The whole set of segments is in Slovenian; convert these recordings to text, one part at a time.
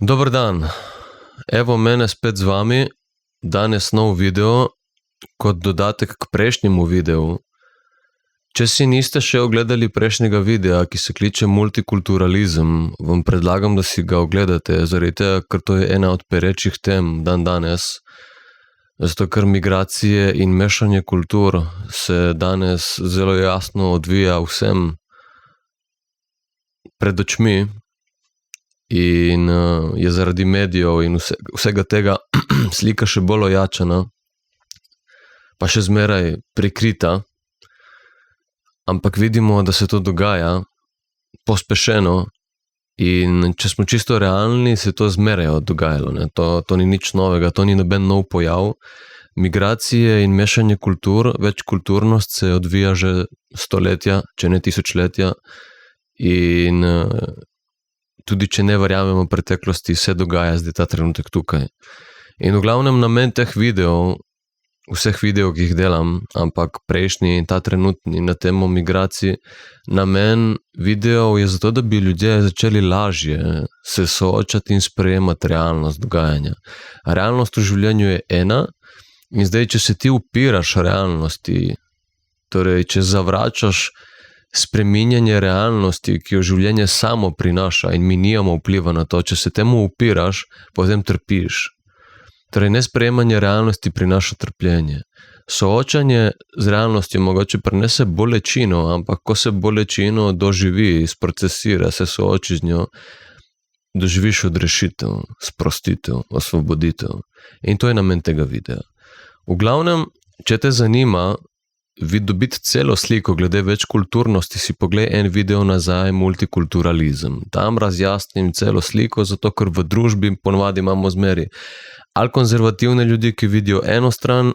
Dober dan, evo mene spet z vami, danes nov video kot dodatek k prejšnjemu videu. Če si niste še ogledali prejšnjega videa, ki se kliče multikulturalizem, vam predlagam, da si ga ogledate, zaradi tega, ker to je ena od perečih tem danes. Zato, ker migracije in mešanje kultur se danes zelo jasno odvija vsem pred očmi in je zaradi medijev in vsega tega slika še bolj ojačana, pa še zmeraj prikrita, ampak vidimo, da se to dogaja pospešeno in če smo čisto realni, se to zmeraj dogajalo. To ni nič novega, to ni noben nov pojav. Migracije in mešanje kultur, večkulturnost se odvija že stoletja, če ne tisočletja in tudi če ne verjamemo v preteklosti, se dogaja zdaj ta trenutek tukaj. In v glavnem namen teh videov, vseh videov, ki jih delam, ampak prejšnji in ta trenutni na temo migracij, namen videov je zato, da bi ljudje začeli lažje se soočati in sprejemati realnost dogajanja. Realnost v življenju je ena in zdaj, če se ti upiraš realnosti, torej, če zavračaš spreminjanje realnosti, ki jo življenje samo prinaša in mi nijamo vpliva na to, če se temu upiraš, potem trpiš. Torej, nesprejemanje realnosti prinaša trpljenje. Soočanje z realnostjo mogoče prinese bolečino, ampak ko se bolečino doživi, sprocesira, se sooči z njo, doživiš odrešitev, sprostitev, osvoboditev. In to je namen tega videa. V glavnem, če te zanima dobiti celo sliko glede večkulturnosti, si poglej en video nazaj, multikulturalizem. Tam razjasnim celo sliko, zato ker v družbi ponavadi imamo zmeri ali konzervativne ljudi, ki vidijo eno stran,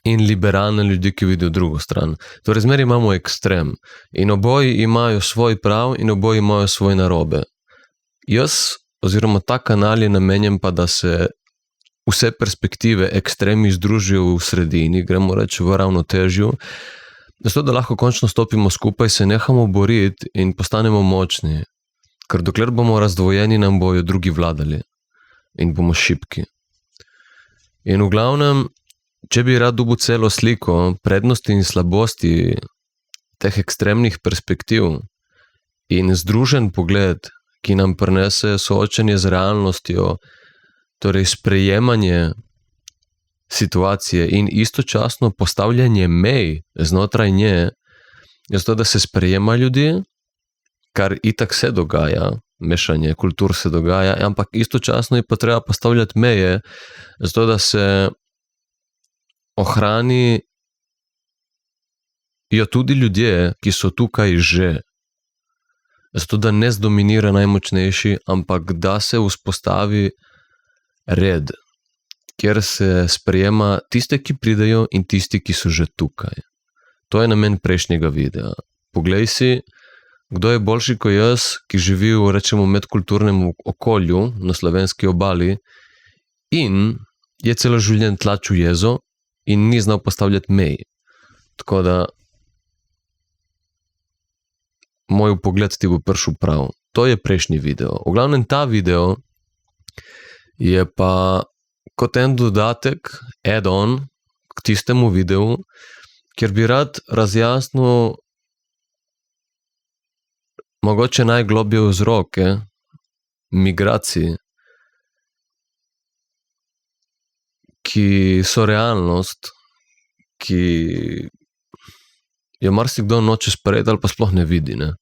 in liberalne ljudi, ki vidijo drugo stran. Torej, zmeri imamo ekstrem in oboji imajo svoj prav in oboji imajo svoj narobe. Jaz, oziroma ta kanal je namenjen pa, da se vse perspektive ekstremi združijo v sredini, gremo reči v ravnotežju, zato da lahko končno stopimo skupaj, se nehamo boriti in postanemo močni, ker dokler bomo razdvojeni, nam bojo drugi vladali in bomo šibki. In v glavnem, če bi rad dobil celo sliko prednosti in slabosti teh ekstremnih perspektiv in združen pogled, ki nam prinese soočenje z realnostjo, torej sprejemanje situacije in istočasno postavljanje mej znotraj nje, zato da se sprejema ljudi, kar itak se dogaja, mešanje kultur se dogaja, ampak istočasno je pa treba postavljati meje, zato da se ohranijo tudi ljudje, ki so tukaj že. Zato da ne zdominira najmočnejši, ampak da se vzpostavi red, kjer se sprejema tiste, ki pridejo in tisti, ki so že tukaj. To je namen prejšnjega videa. Poglej si, kdo je boljši kot jaz, ki živi v, rečemo, medkulturnem okolju na slovenski obali in je celo življenje tlačil jezo in ni znal postavljati mej. Tako da moj pogled ti bo prišel prav. To je prejšnji video. V glavnem ta video je pa kot en dodatek, add-on k tistemu videu, kjer bi rad razjasnil mogoče najglobje vzroke migracij, ki so realnost, ki jo marsikdo noče sprejeti ali pa sploh ne vidi, ne?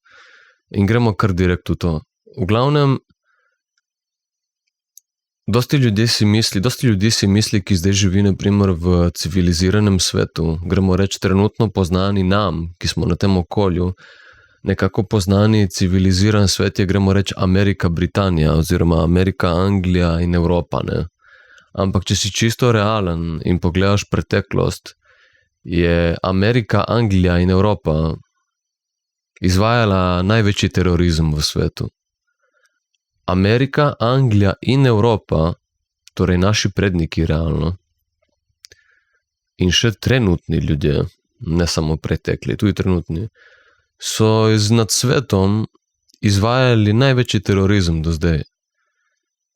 In gremo kar direkt v to. V glavnem, dosti ljudi si misli, ki zdaj živi na primer v civiliziranem svetu, gremo reči trenutno poznani nam, ki smo na tem okolju, nekako poznani civiliziran svet je, gremo reči, Amerika, Britanija oziroma Amerika, Anglija in Evropa, ne. Ampak če si čisto realen in pogledaš preteklost, je Amerika, Anglija in Evropa izvajala največji terorizem v svetu. Amerika, Anglija in Evropa, torej naši predniki realno, in še trenutni ljudje, ne samo pretekli, tudi trenutni, so nad svetom izvajali največji terorizem do zdaj.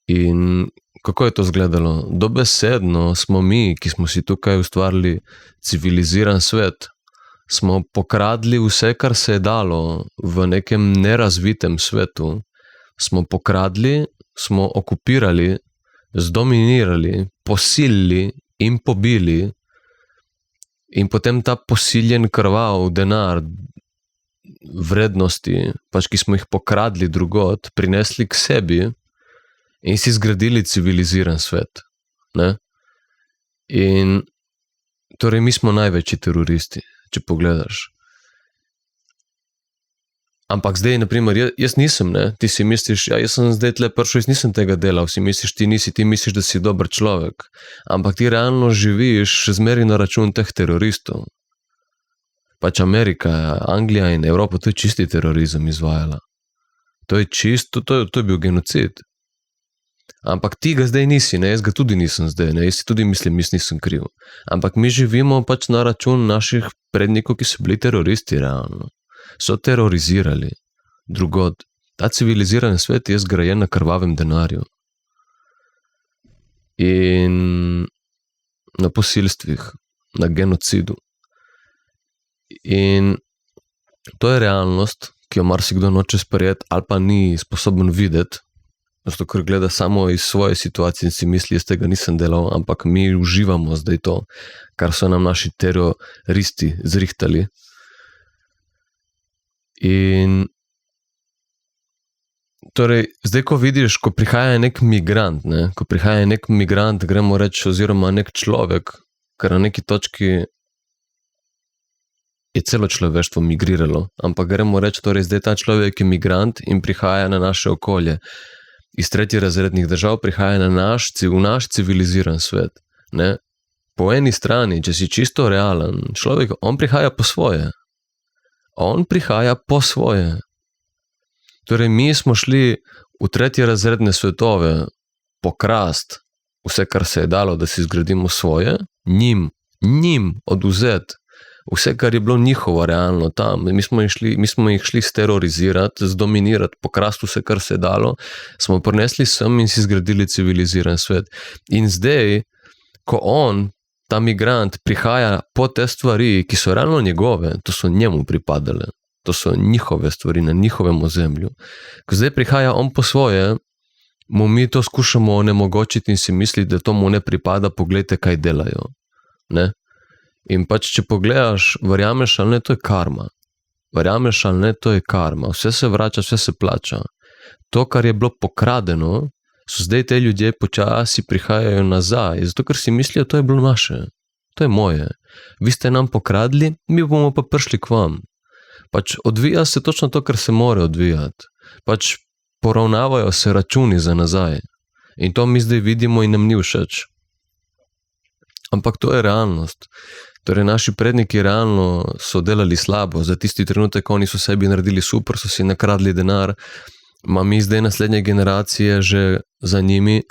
In kako je to izgledalo? Dobesedno smo mi, ki smo si tukaj ustvarili civiliziran svet, smo pokradli vse, kar se je dalo v nekem nerazvitem svetu. Smo pokradli, smo okupirali, zdominirali, posilili in pobili in potem ta posiljen krvav denar, vrednosti, pač ki smo jih pokradli drugod, prinesli k sebi in si zgradili civiliziran svet. Ne? In torej mi smo največji teroristi, če pogledaš. Ampak zdaj, naprimer, jaz nisem, ne? Ti si misliš, ja, jaz sem zdaj tle prišel, jaz nisem tega delal, si misliš, ti misliš, da si dober človek. Ampak ti realno živiš še zmeraj na račun teh teroristov. Pač Amerika, Anglija in Evropa, to je čisti terorizem izvajala. To je bil genocid. Ampak ti ga zdaj nisi, ne? Jaz ga tudi nisem zdaj, ne? Jaz si tudi mislim, jaz nisem kriv. Ampak mi živimo pač na račun naših prednikov, ki so bili teroristi realno. So terorizirali drugod. Ta civiliziran svet je zgrajen na krvavem denarju. In na posilstvih, na genocidu. In to je realnost, ki jo marsikdo noče sprejeti ali pa ni sposoben videti, zato ker gleda samo iz svoje situacije in si misli, jaz tega nisem delal, ampak mi uživamo zdaj to, kar so nam naši teroristi zrihtali. In torej, zdaj, ko vidiš, ko prihaja nek migrant, ne? Ko prihaja nek migrant, gremo reči, oziroma nek človek, ker na neki točki je celo človeštvo migriralo, ampak gremo reči, torej zdaj ta človek je migrant in prihaja na naše okolje. Iz tretjerazrednih držav prihaja v naš civiliziran svet. Ne? Po eni strani, če si čisto realen, človek, on prihaja po svoje. On prihaja po svoje. Torej, mi smo šli v tretjerazredne svetove pokrast vse, kar se je dalo, da si zgradimo svoje, njim odvzeti vse, kar je bilo njihovo realno tam. Mi smo jih šli sterorizirati, zdominirati, pokrasti vse, kar se je dalo, smo prinesli sem in si zgradili civiliziran svet. In zdaj, ko on, ta migrant, prihaja po te stvari, ki so realno njegove, to so njemu pripadale, to so njihove stvari na njihovem ozemlju. Ko zdaj prihaja on po svoje, mu mi to skušamo onemogočiti in si misliti, da to mu ne pripada, poglejte, kaj delajo. Ne? In pač, če pogledaš, verjameš ali ne, to je karma. Verjameš ali ne, to je karma. Vse se vrača, vse se plača. To, kar je bilo pokradeno, so zdaj te ljudje počasi prihajajo nazaj, zato ker si mislijo, to je bilo naše, to je moje. Vi ste nam pokradli, mi bomo pa prišli k vam. Pač odvija se točno to, kar se more odvijati. Pač poravnavajo se računi za nazaj. In to mi zdaj vidimo in nam ni všeč. Ampak to je realnost. Torej, naši predniki realno so delali slabo, za tisti trenutek oni so sebi naredili super, so si nakradli denar, mi zdaj naslednje generacije že za njimi,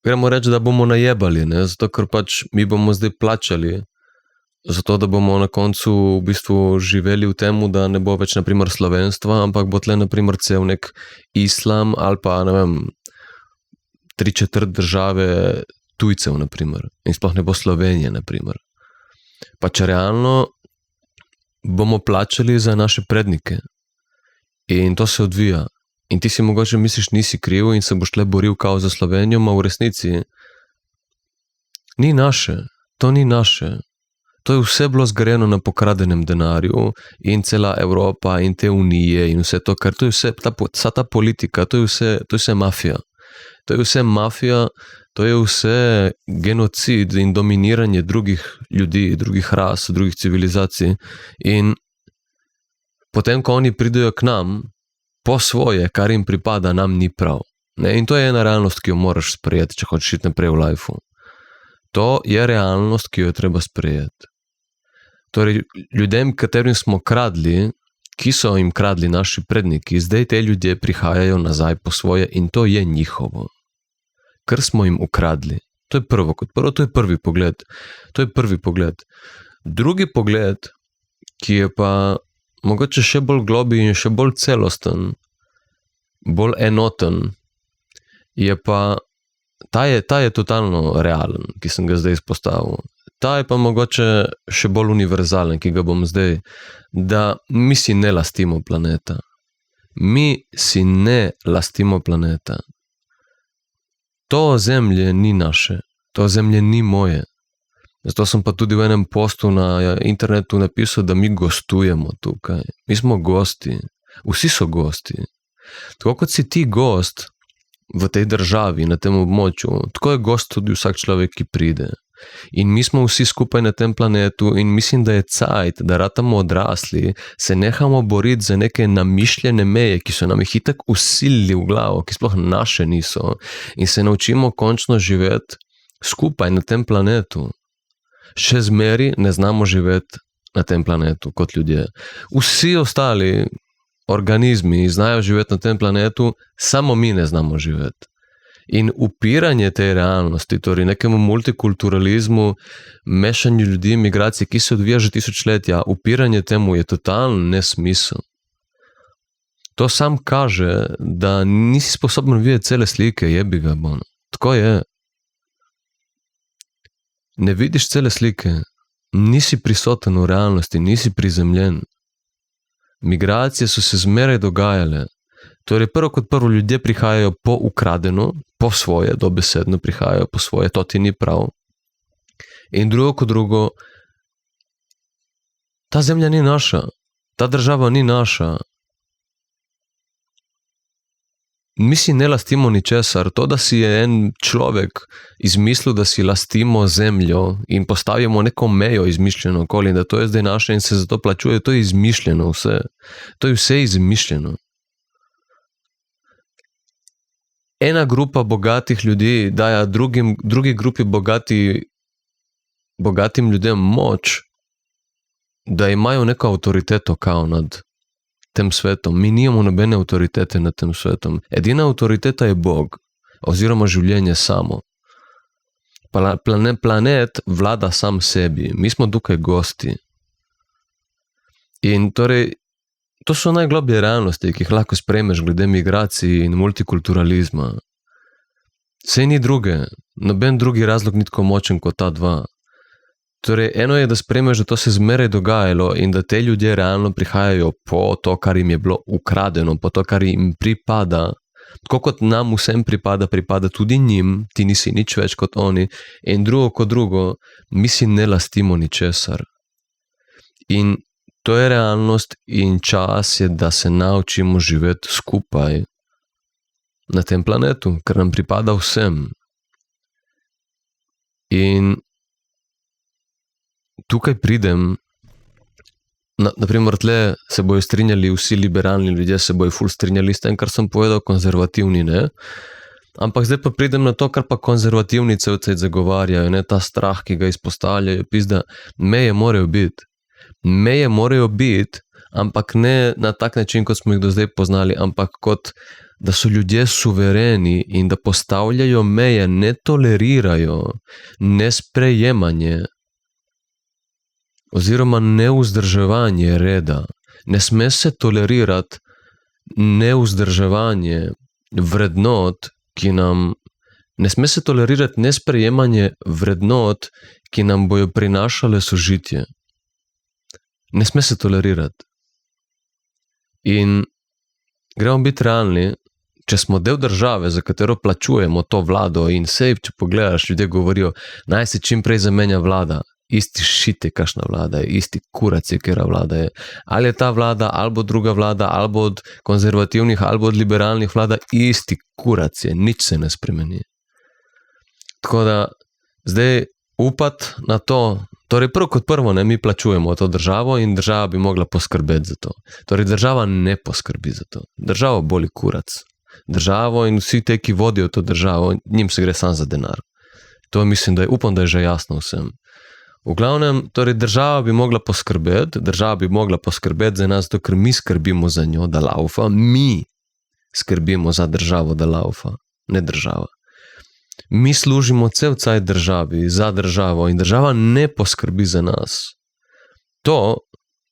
gremo reči, da bomo najebali, ne? Zato ker pač mi bomo zdaj plačali, zato da bomo na koncu v bistvu živeli v temu, da ne bo več naprimer slovenstva, ampak bo tle naprimer cel nek islam ali pa, ne vem, 3/4 države tujcev, naprimer, in sploh ne bo Slovenije, naprimer. Pač realno bomo plačali za naše prednike. In to se odvija. In ti si mogoče misliš, nisi kriv in se boš tle boril kao za Slovenijo, ma v resnici ni naše. To ni naše. To je vse bilo zgrajeno na pokradenem denarju in cela Evropa in te unije in vse to, ker to je vse, vsa ta politika, to je vse mafija. To je vse mafija, to je vse genocid in dominiranje drugih ljudi, drugih ras, drugih civilizacij. In potem, ko oni pridejo k nam, po svoje, kar jim pripada, nam ni prav. Ne? In to je ena realnost, ki jo moraš sprejeti, če hočeš iti naprej v lifeu. To je realnost, ki jo je treba sprejeti. Torej, ljudem, katerim smo kradli, ki so jim kradli naši predniki, zdaj te ljudje prihajajo nazaj po svoje in to je njihovo. Ker smo jim ukradli. To je prvo, kot prvo, to je prvi pogled. To je prvi pogled. Drugi pogled, ki je pa mogoče še bolj globi in še bolj celosten, bolj enoten, je pa, ta je totalno realen, ki sem ga zdaj izpostavil. Ta je pa mogoče še bolj univerzalen, ki ga bom zdaj, da mi si ne lastimo planeta. Mi si ne lastimo planeta. To ozemlje ni naše, to ozemlje ni moje. Zato sem pa tudi v enem postu na internetu napisal, da mi gostujemo tukaj. Mi smo gosti, vsi so gosti. Tako kot si ti gost v tej državi, na tem območju, tako je gost tudi vsak človek, ki pride. In mi smo vsi skupaj na tem planetu in mislim, da je cajt, da ratamo odrasli, se nehamo boriti za neke namišljene meje, ki so nam jih itak usilili v glavo, ki sploh naše niso, in se naučimo končno živeti skupaj na tem planetu. Še zmeri ne znamo živeti na tem planetu kot ljudje. Vsi ostali organizmi znajo živeti na tem planetu, samo mi ne znamo živeti. In upiranje tej realnosti, torej nekemu multikulturalizmu, mešanju ljudi, migracij, ki se odvija že tisočletja, upiranje temu je totalen nesmisel. To sam kaže, da nisi sposoben videti cele slike, jebi ga, bon. Tako je. Ne vidiš cele slike, nisi prisoten v realnosti, nisi prizemljen. Migracije so se zmeraj dogajale. Torej, prvo kot prvo, ljudje prihajajo po ukradeno, po svoje, dobesedno prihajajo po svoje, to ti ni prav. In drugo kot drugo, ta zemlja ni naša, ta država ni naša. Mi si ne lastimo ničesar. To, da si je en človek izmislil, da si lastimo zemljo in postavimo neko mejo izmišljeno okoli, in da to je zdaj naše in se za to plačuje, to je izmišljeno vse. To je vse izmišljeno. Ena grupa bogatih ljudi daje drugi grupi bogatim ljudem moč, da imajo neko avtoriteto kao nad tem svetom. Mi nimamo nobene avtoritete nad tem svetom. Edina avtoriteta je Bog, oziroma življenje samo. Planet vlada sam sebi. Mi smo tukaj gosti. In torej, to so najgloblje realnosti, ki jih lahko sprejmeš glede migracij in multikulturalizma. Sej ni druge, noben drugi razlog ni tako močen kot ta dva. Torej, eno je, da sprejmeš, da to se zmeraj dogajalo in da te ljudje realno prihajajo po to, kar jim je bilo ukradeno, po to, kar jim pripada. Tako kot nam vsem pripada tudi njim, ti nisi nič več kot oni. In drugo kot drugo, mi si ne lastimo ničesar. In to je realnost in čas je, da se naučimo živeti skupaj na tem planetu, ker nam pripada vsem. In tukaj pridem, naprimer tle se bojo strinjali vsi liberalni ljudje, se bojo ful strinjali s tem, kar sem povedal, konzervativni ne. Ampak zdaj pa pridem na to, kar pa konzervativni celcaj zagovarjajo, ne, ta strah, ki ga izpostavljajo, pizda, meje morajo biti. Meje morajo biti, ampak ne na tak način, kot smo jih do zdaj poznali, ampak kot, da so ljudje suvereni in da postavljajo meje, ne tolerirajo nesprejemanje oziroma neuzdrževanje reda. Ne sme se tolerirati neuzdrževanje vrednot, ne sme se tolerirati nesprejemanje vrednot, ki nam bojo prinašale sožitje. Ne sme se tolerirati. In gremo biti realni, če smo del države, za katero plačujemo to vlado in sej, če pogledaš, ljudje govorijo, naj se čim prej zamenja vlada. Isti šit je kakšna vlada je, isti kurac je, kera vlada je. Ali je ta vlada, ali druga vlada, ali od konzervativnih, ali od liberalnih vlada, isti kurac je, nič se ne spremeni. Tako da, zdaj upati na to, torej prvo kot prvo, ne, mi plačujemo to državo in država bi mogla poskrbeti za to. Torej država ne poskrbi za to. Državo boli kurac. Državo in vsi te, ki vodijo to državo, njim se gre samo za denar. To mislim, da upam, da je že jasno vsem. V glavnem, torej država bi mogla poskrbeti za nas, zato ker mi skrbimo za njo, da laufa, mi skrbimo za državo, da laufa, ne država. Mi služimo cel cajt državi, za državo in država ne poskrbi za nas. To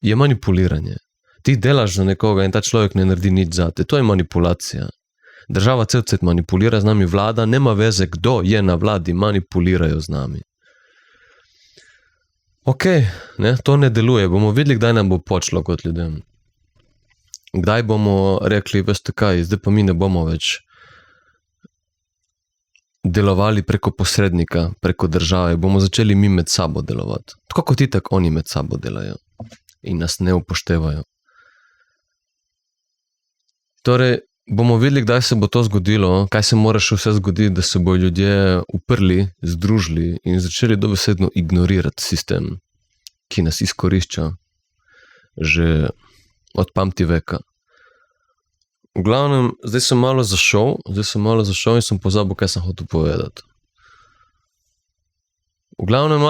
je manipuliranje. Ti delaš za nekoga in ta človek ne naredi nič zate. To je manipulacija. Država cel cel manipulira z nami, vlada, nema veze, kdo je na vladi, manipulirajo z nami. Ok, ne, to ne deluje, bomo videli, kdaj nam bo počlo kot ljudem. Kdaj bomo rekli, veste kaj, zdaj pa mi ne bomo več delovali preko posrednika, preko države, bomo začeli mi med sabo delovati. Tako kot itak oni med sabo delajo in nas ne upoštevajo. Torej, bomo videli, kdaj se bo to zgodilo, kaj se mora še vse zgoditi, da se bojo ljudje uprli, združili in začeli dobesedno ignorirati sistem, ki nas izkorišča že od pamti veka. V glavnem, zdaj sem malo zašel in sem pozabil, kaj sem hotel povedati. V glavnem,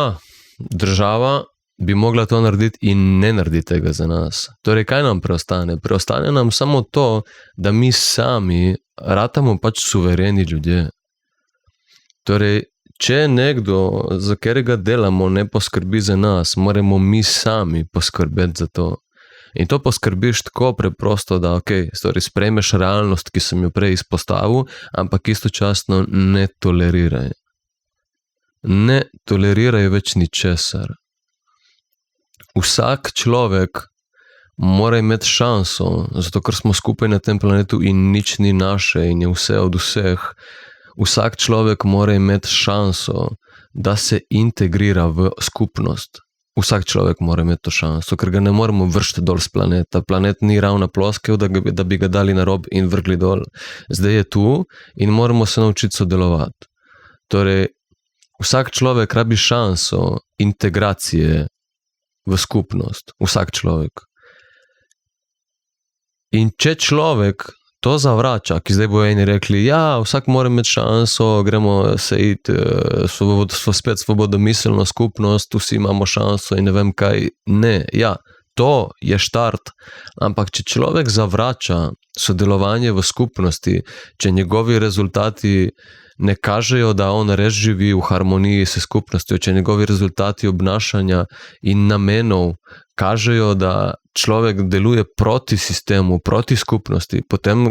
država bi mogla to narediti in ne naredi tega za nas. Torej, kaj nam preostane? Preostane nam samo to, da mi sami ratamo pač suvereni ljudje. Torej, če nekdo, za katerega delamo, ne poskrbi za nas, moramo mi sami poskrbeti za to. In to poskrbiš tako preprosto, da sprejmeš realnost, ki sem jo prej izpostavil, ampak istočasno ne toleriraj. Ne toleriraj več ničesar. Vsak človek mora imeti šanso, zato ker smo skupaj na tem planetu in nič ni naše in je vse od vseh. Vsak človek mora imeti šanso, da se integrira v skupnost. Vsak človek mora imeti to šanso, ker ga ne moremo vršiti dol z planeta. Planet ni ravna ploskev, da bi ga dali na rob in vrgli dol. Zdaj je tu in moramo se naučiti sodelovati. Torej, vsak človek rabi šanso integracije v skupnost. Vsak človek. In če človek to zavrača, ki zdaj bojo eni rekli, vsak mora imeti šanso, gremo se iti spet svobodomiselno skupnost, vsi imamo šanso in ne vem kaj. Ne, to je štart, ampak če človek zavrača sodelovanje v skupnosti, če njegovi rezultati ne kažejo, da on res živi v harmoniji s skupnostjo, če njegovi rezultati obnašanja in namenov kažejo, da človek deluje proti sistemu, proti skupnosti, potem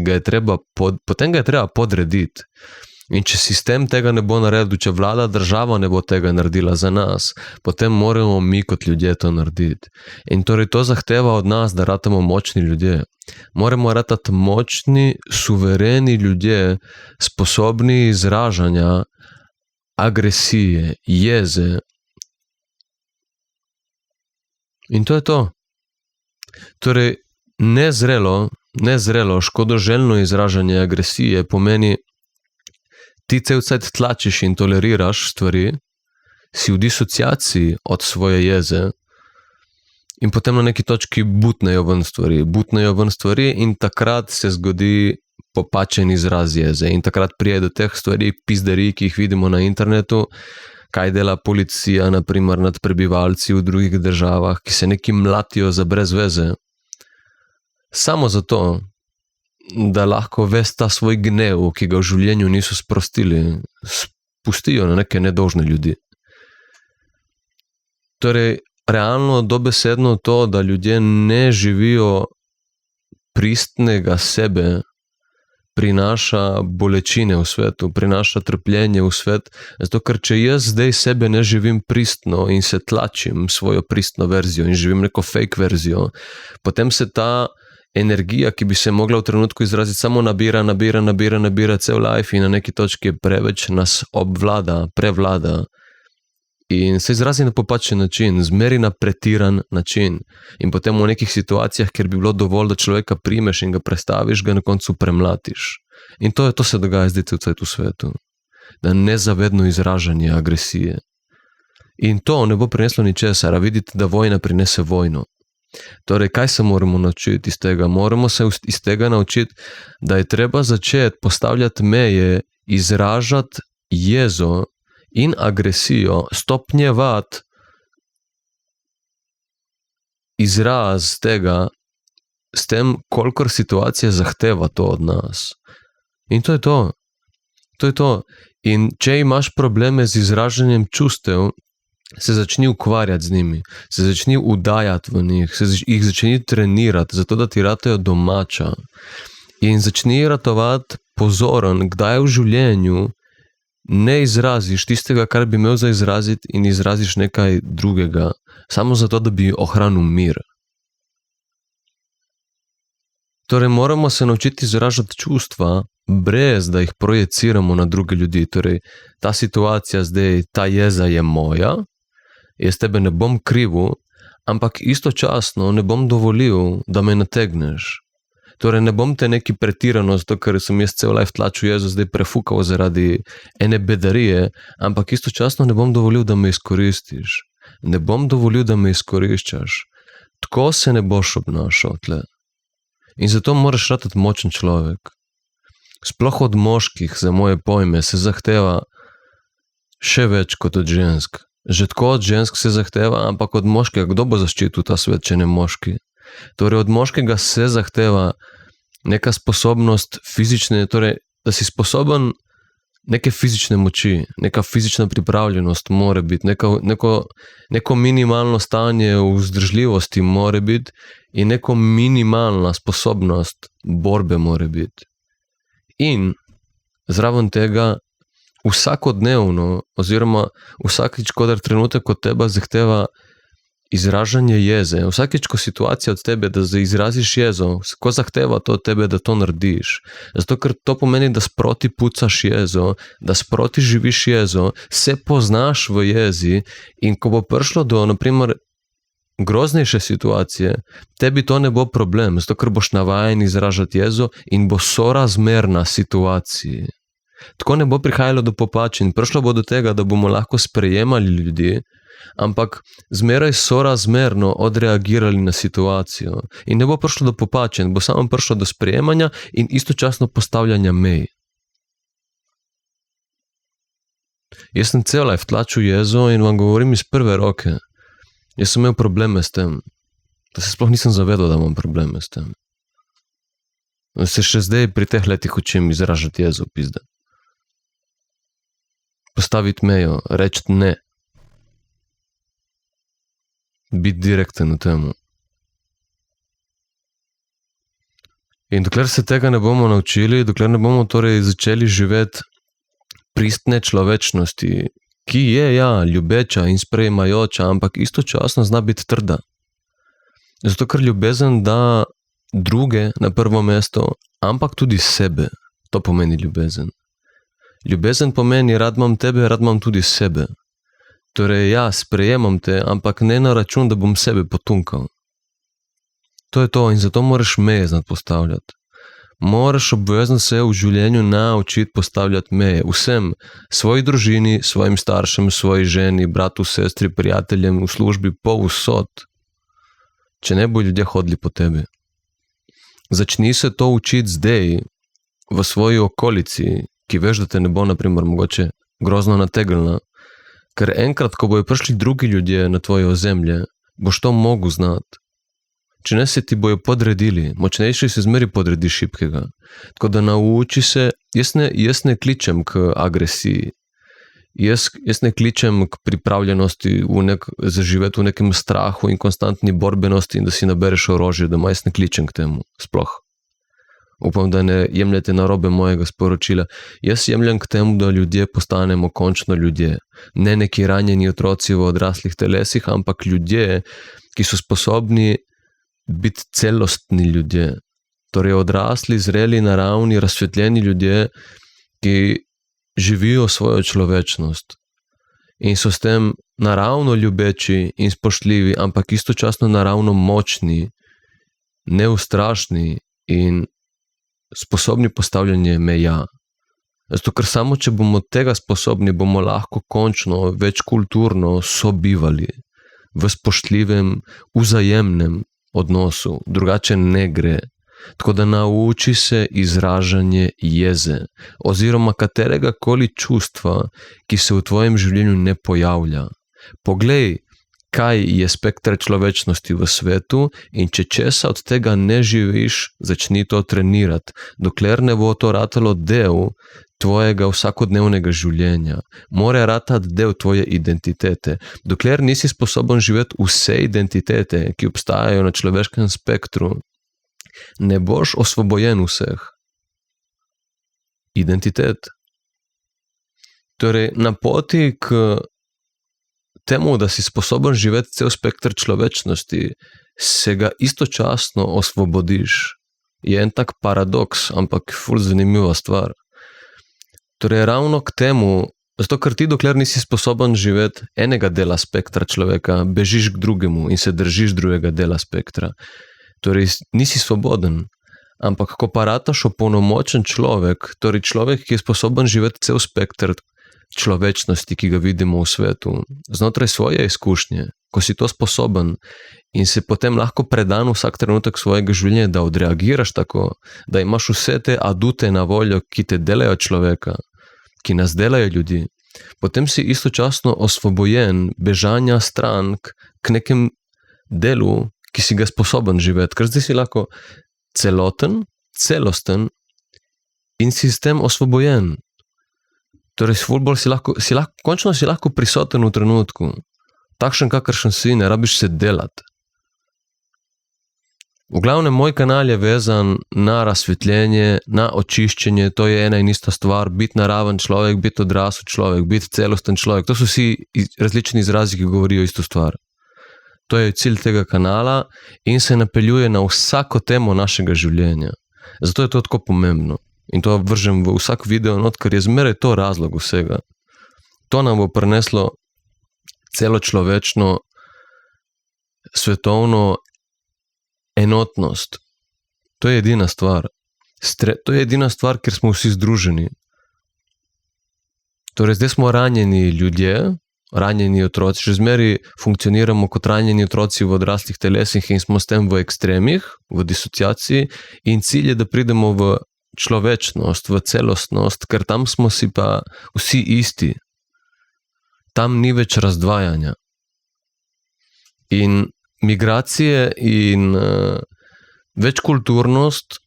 ga je treba podrediti. In če sistem tega ne bo naredil, če vlada, država ne bo tega naredila za nas, potem moramo mi kot ljudje to narediti. In torej to zahteva od nas, da ratamo močni ljudje. Moramo ratati močni, suvereni ljudje, sposobni izražanja agresije, jeze. In to je to. Torej, nezrelo, škodoželjno izražanje agresije pomeni, ti cel cel tlačiš in toleriraš stvari, si v disociaciji od svoje jeze in potem na neki točki butnejo ven stvari in takrat se zgodi popačen izraz jeze in takrat prije do teh stvari, pizderij, ki jih vidimo na internetu, kaj dela policija, naprimer nad prebivalci v drugih državah, ki se neki mlatijo za brez veze. Samo zato, da lahko ves ta svoj gnev, ki ga v življenju niso sprostili, spustijo na neke nedolžne ljudi. Torej, realno dobesedno to, da ljudje ne živijo pristnega sebe, prinaša bolečine v svetu, prinaša trpljenje v svet, zato ker če jaz zdaj sebe ne živim pristno in se tlačim svojo pristno verzijo in živim neko fake verzijo, potem se ta energija, ki bi se mogla v trenutku izraziti, samo nabira cel life in na neki točki preveč nas prevlada in se izrazi na popačen način, zmeri na pretiran način in potem v nekih situacijah, kjer bi bilo dovolj, da človeka primeš in ga prestaviš, ga na koncu premlatiš. In to se dogaja zdaj v svetu. Da nezavedno izražanje agresije. In to ne bo prineslo ničesar, a vidite, da vojna prinese vojno. Torej, kaj se moramo naučiti iz tega? Moramo se iz tega naučiti, da je treba začeti postavljati meje, izražati jezo in agresijo, stopnjevati izraz tega s tem, kolikor situacija zahteva to od nas. In to je to. To je to. In če imaš probleme z izražanjem čustev, se začni ukvarjati z njimi, se začni udajati v njih, se jih začni trenirati, zato da ti ratejo domača. In začni ratovati pozoren, kdaj v življenju ne izraziš tistega, kar bi imel za izraziti in izraziš nekaj drugega, samo zato, da bi ohranil mir. Torej, moramo se naučiti izražati čustva, brez da jih projeciramo na druge ljudi. Torej, ta situacija zdaj, ta jeza je moja, jaz tebe ne bom krivil, ampak istočasno ne bom dovolil, da me nategneš. Torej, ne bom te neki pretirano, zato ker sem jaz cel life tlačil jezo zdaj prefukal zaradi ene bedarije, ampak istočasno ne bom dovolil, da me izkoristiš. Ne bom dovolil, da me izkoriščaš. Tako se ne boš obnašal tle. In zato moraš ratati močen človek. Sploh od moških, za moje pojme, se zahteva še več kot od žensk. Že tako od žensk se zahteva, ampak od moškega, kdo bo zaščitil ta svet, če ne moški? Torej, od moškega se zahteva neka sposobnost fizične, torej, da si sposoben neke fizične moči, neka fizična pripravljenost mora biti, neko minimalno stanje vzdržljivosti mora biti in neko minimalna sposobnost borbe mora biti. In zraven tega vsakodnevno oziroma vsakič, kodar trenutek od tebe zahteva izražanje jeze, vsakič, ko situacija od tebe, da izraziš jezo, ko zahteva to od tebe, da to narediš. Zato, ker to pomeni, da sproti pucaš jezo, da sproti živiš jezo, se poznaš v jezi in ko bo prišlo do, naprimer, groznejše situacije, tebi to ne bo problem, zato, ker boš navajen izražati jezo in bo sorazmerna situaciji. Tako ne bo prihajalo do popačin, prišlo bo do tega, da bomo lahko sprejemali ljudi, ampak zmeraj sorazmerno odreagirali na situacijo. In ne bo prišlo do popačen, bo samo prišlo do sprejemanja in istočasno postavljanja mej. Jaz sem cel life tlačil jezo in vam govorim iz prve roke. Jaz sem imel probleme s tem. Da se sploh nisem zavedal, da imam probleme s tem. Se še zdaj pri teh letih učim izražati jezo, pizde. Postaviti mejo, reči ne. Biti direkten v temu. In dokler se tega ne bomo naučili, dokler ne bomo torej začeli živeti pristne človečnosti, ki je, ljubeča in sprejemajoča, ampak istočasno zna biti trda. Zato, ker ljubezen da druge na prvo mesto, ampak tudi sebe. To pomeni ljubezen. Ljubezen pomeni, rad imam tebe, rad imam tudi sebe. Torej, sprejemam te, ampak ne na račun, da bom sebe potunkal. To je to in zato moraš meje znati postavljati. Moraš obvezno se v življenju naučiti postavljati meje. Vsem, svoji družini, svojim staršem, svoji ženi, bratu, sestri, prijateljem, v službi, povsod. Če ne bo ljudje hodili po tebi. Začni se to učiti zdaj, v svoji okolici, ki veš, da te ne bo, naprimer, mogoče grozno nategnila. Ker enkrat, ko bojo prišli drugi ljudje na tvoje ozemlje, boš to mogel znati. Če ne, se ti bojo podredili, močnejši se zmeri podredi šibkega. Tako da nauči se, jaz ne kličem k agresiji, jaz ne kličem k pripravljenosti zaživeti v nekem strahu in konstantni borbenosti in da si nabereš orožje doma, jaz ne kličem k temu, sploh. Upam, da ne jemljete narobe mojega sporočila. Jaz jemljem k temu, da ljudje postanemo končno ljudje. Ne neki ranjeni otroci v odraslih telesih, ampak ljudje, ki so sposobni biti celostni ljudje. Torej odrasli, zreli, naravni, razsvetljeni ljudje, ki živijo svojo človečnost. In so s tem naravno ljubeči in spoštljivi, ampak istočasno naravno močni, neustrašni in sposobni postavljanje meja. Zato, ker samo, če bomo tega sposobni, bomo lahko končno večkulturno sobivali v spoštljivem, vzajemnem odnosu. Drugače ne gre. Tako da nauči se izražanje jeze oziroma katerega koli čustva, ki se v tvojem življenju ne pojavlja. Poglej, kaj je spekter človečnosti v svetu in če česa od tega ne živiš, začni to trenirati, dokler ne bo to ratalo del tvojega vsakodnevnega življenja. Mora ratati del tvoje identitete. Dokler nisi sposoben živeti vse identitete, ki obstajajo na človeškem spektru, ne boš osvobojen vseh. Identitet. Torej, na poti k temu, da si sposoben živeti cel spektr človečnosti, se ga istočasno osvobodiš. Je en tak paradoks, ampak ful zanimiva stvar. Torej, ravno k temu, zato ker ti, dokler nisi sposoben živeti enega dela spektra človeka, bežiš k drugemu in se držiš drugega dela spektra. Torej, nisi svoboden. Ampak ko pa rataš opolnomočen človek, torej človek, ki je sposoben živeti cel spektr človečnosti, ki ga vidimo v svetu, znotraj svoje izkušnje, ko si to sposoben in se potem lahko predan vsak trenutek svojega življenja, da odreagiraš tako, da imaš vse te adute na voljo, ki te delajo človeka, ki nas delajo ljudi, potem si istočasno osvobojen bežanja stran k nekem delu, ki si ga sposoben živeti, ker zdaj si lahko celoten, celosten in si s tem osvobojen. Torej, končno si lahko prisoten v trenutku, takšen, kakršen si, ne rabiš se delati. V glavnem, moj kanal je vezan na razsvetljenje, na očiščenje, to je ena in ista stvar, biti naraven človek, biti odrasel človek, biti celosten človek, to so vsi različni izrazi, ki govorijo isto stvar. To je cilj tega kanala in se napeljuje na vsako temo našega življenja. Zato je to tako pomembno. In to vržem v vsak video not, ker je zmeraj to razlog vsega. To nam bo prineslo celo človečno, svetovno enotnost. To je edina stvar. To je edina stvar, kjer smo vsi združeni. Torej, zdaj smo ranjeni ljudje, ranjeni otroci, še zmeraj funkcioniramo kot ranjeni otroci v odraslih telesih in smo s tem v ekstremih, v disociaciji in cilj je, da pridemo v človečnost, v celostnost, ker tam smo si pa vsi isti. Tam ni več razdvajanja. In migracije in večkulturnost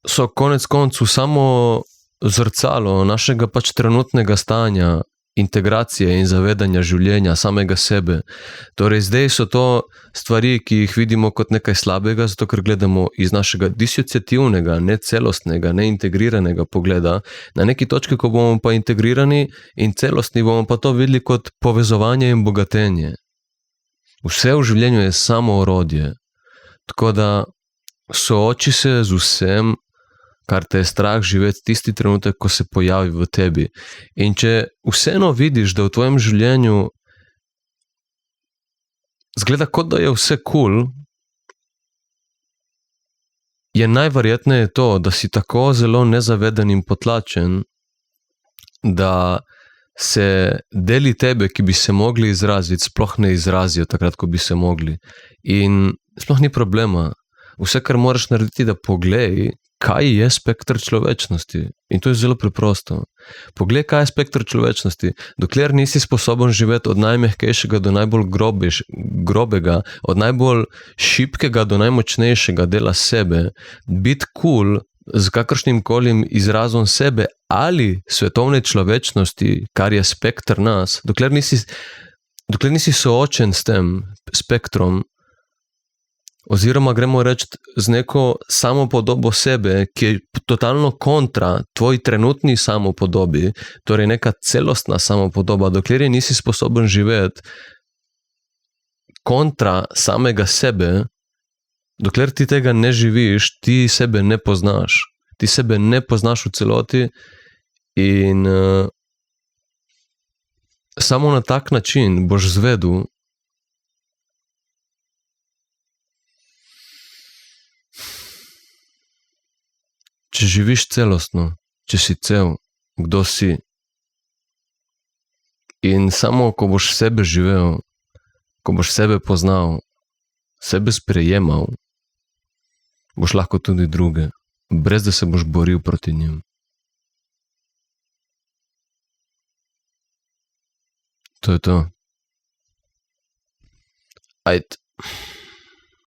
so konec koncev samo zrcalo našega pač trenutnega stanja, integracije in zavedanja življenja, samega sebe. Torej, zdaj so to stvari, ki jih vidimo kot nekaj slabega, zato ker gledamo iz našega disociativnega, necelostnega, neintegriranega pogleda. Na neki točki, ko bomo pa integrirani in celostni, bomo pa to videli kot povezovanje in bogatenje. Vse v življenju je samo orodje. Tako da sooči se z vsem, kar te je strah živeti tisti trenutek, ko se pojavi v tebi. In če vseeno vidiš, da v tvojem življenju zgleda, kot da je vse cool, je najverjetneje to, da si tako zelo nezaveden in potlačen, da se deli tebe, ki bi se mogli izraziti, sploh ne izrazijo takrat, ko bi se mogli. In sploh ni problema. Vse, kar moraš narediti, da poglej, kaj je spektr človečnosti. In to je zelo preprosto. Poglej, kaj je spektr človečnosti. Dokler nisi sposoben živeti od najmehkejšega do najbolj grobega, od najbolj šibkega do najmočnejšega dela sebe, biti cool z kakršnim kolim izrazom sebe ali svetovne človečnosti, kar je spektr nas, dokler nisi soočen s tem spektrom, oziroma gremo reči z neko samopodobo sebe, ki je totalno kontra tvoji trenutni samopodobi, torej neka celostna samopodoba, dokler je nisi sposoben živeti kontra samega sebe, dokler ti tega ne živiš, ti sebe ne poznaš. Ti sebe ne poznaš v celoti in samo na tak način boš zvedel, če živiš celostno, če si cel, kdo si. In samo, ko boš sebe živel, ko boš sebe poznal, sebe sprejemal, boš lahko tudi druge, brez da se boš boril proti njim. To je to. Ajde.